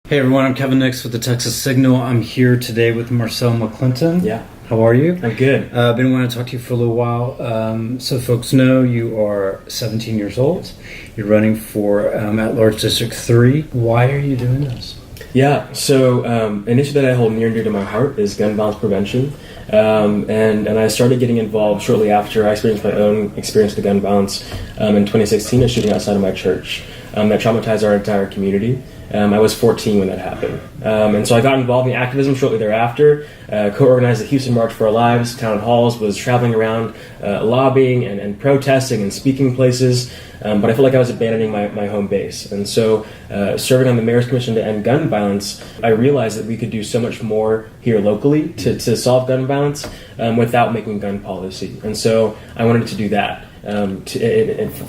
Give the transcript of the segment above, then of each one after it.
Hey everyone, I'm Kevin Nix with the Texas Signal. I'm here today with Marcel McClinton. Yeah. How are you? I'm good. I've been wanting to talk to you for a little while. So folks know you are 17 years old. You're running for at-large District 3. Why are you doing this? Yeah, so an issue that I hold near and dear to my heart is gun violence prevention. And I started getting involved shortly after I experienced my own experience with gun violence in 2016, a shooting outside of my church that traumatized our entire community. I was 14 when that happened. And so I got involved in activism shortly thereafter, co-organized the Houston March for Our Lives, town halls, was traveling around lobbying and protesting and speaking places, but I felt like I was abandoning my home base. And so serving on the Mayor's Commission to End Gun Violence, I realized that we could do so much more here locally to solve gun violence without making gun policy. And so I wanted to do that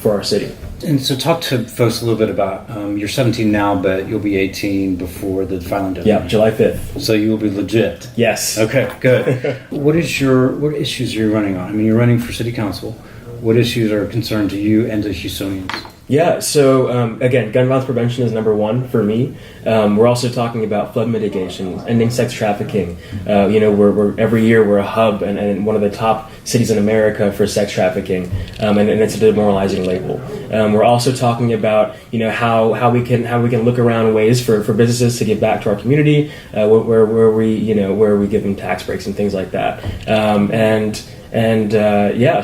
for our city. And so talk to folks a little bit about, you're 17 now, but you'll be 18 before the filing deadline. Yeah, July 5th. So you will be legit. Yes. Okay, good. What issues are you running on? I mean, you're running for city council. What issues are a concern to you and to Houstonians? Yeah, so again, gun violence prevention is number one for me. We're also talking about flood mitigation, ending sex trafficking. We're every year we're a hub and one of the top cities in America for sex trafficking, and it's a demoralizing label. We're also talking about how we can look around ways for businesses to give back to our community, where we give them tax breaks and things like that.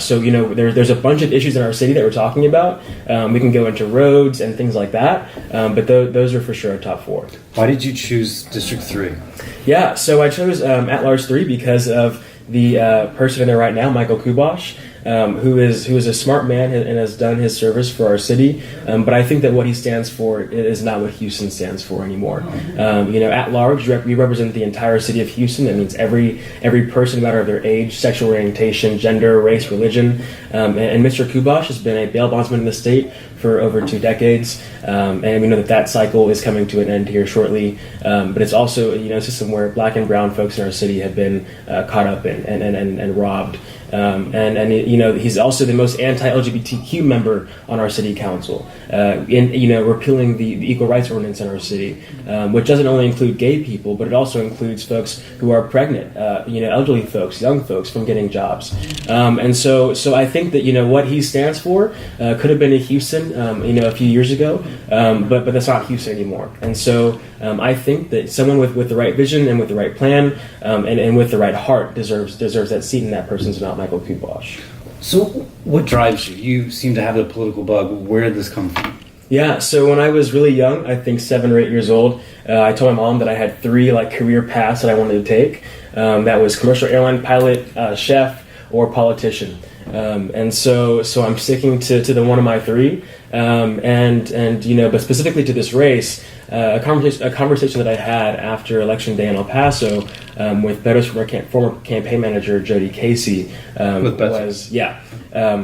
So there's a bunch of issues in our city that we're talking about. We can go into roads and things like that, but those are for sure our top four. Why did you choose District 3? Yeah, so I chose at-large 3 because of the person in there right now, Michael Kubosh, who is a smart man and has done his service for our city. But I think that what he stands for is not what Houston stands for anymore. At large, we represent the entire city of Houston. That means every person, no matter their age, sexual orientation, gender, race, religion. And Mr. Kubosh has been a bail bondsman in the state for over 2 decades. And we know that cycle is coming to an end here shortly. But it's also a system where black and brown folks in our city have been caught up in and robbed. He's also the most anti-LGBTQ member on our city council, repealing the equal rights ordinance in our city, which doesn't only include gay people, but it also includes folks who are pregnant, elderly folks, young folks from getting jobs. So I think that, what he stands for could have been in Houston, a few years ago, but that's not Houston anymore. And so I think that someone with the right vision and with the right plan and with the right heart deserves that seat in that person's not Michael Kubosh. So what drives you? You seem to have the political bug. Where did this come from? Yeah, so when I was really young, I think 7 or 8 years old, I told my mom that I had 3 career paths that I wanted to take. That was commercial airline pilot, chef, or politician. And so I'm sticking to the one of my 3. But specifically to this race, a conversation that I had after Election Day in El Paso with Beto's former campaign manager Jody Casey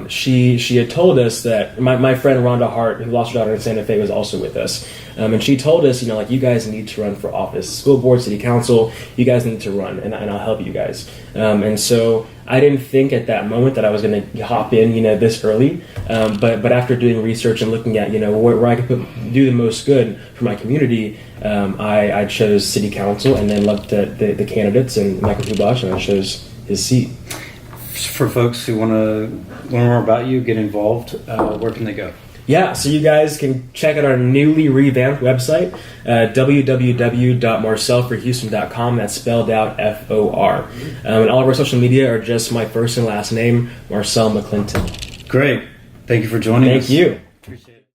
she had told us that my friend Rhonda Hart, who lost her daughter in Santa Fe, was also with us, and she told us, you guys need to run for office, school board, city council. You guys need to run, and I'll help you guys. And so I didn't think at that moment that I was going to hop in, this early. But after doing research and looking at, where I could do the most good for my community, I chose city council, and then looked at the candidates and Michael Kubosh, and I chose his seat. For folks who want to learn more about you, get involved, where can they go? Yeah, so you guys can check out our newly revamped website, www.marcelforhouston.com. That's spelled out FOR. And all of our social media are just my first and last name, Marcel McClinton. Great. Thank you for joining us. Thank you. Appreciate it.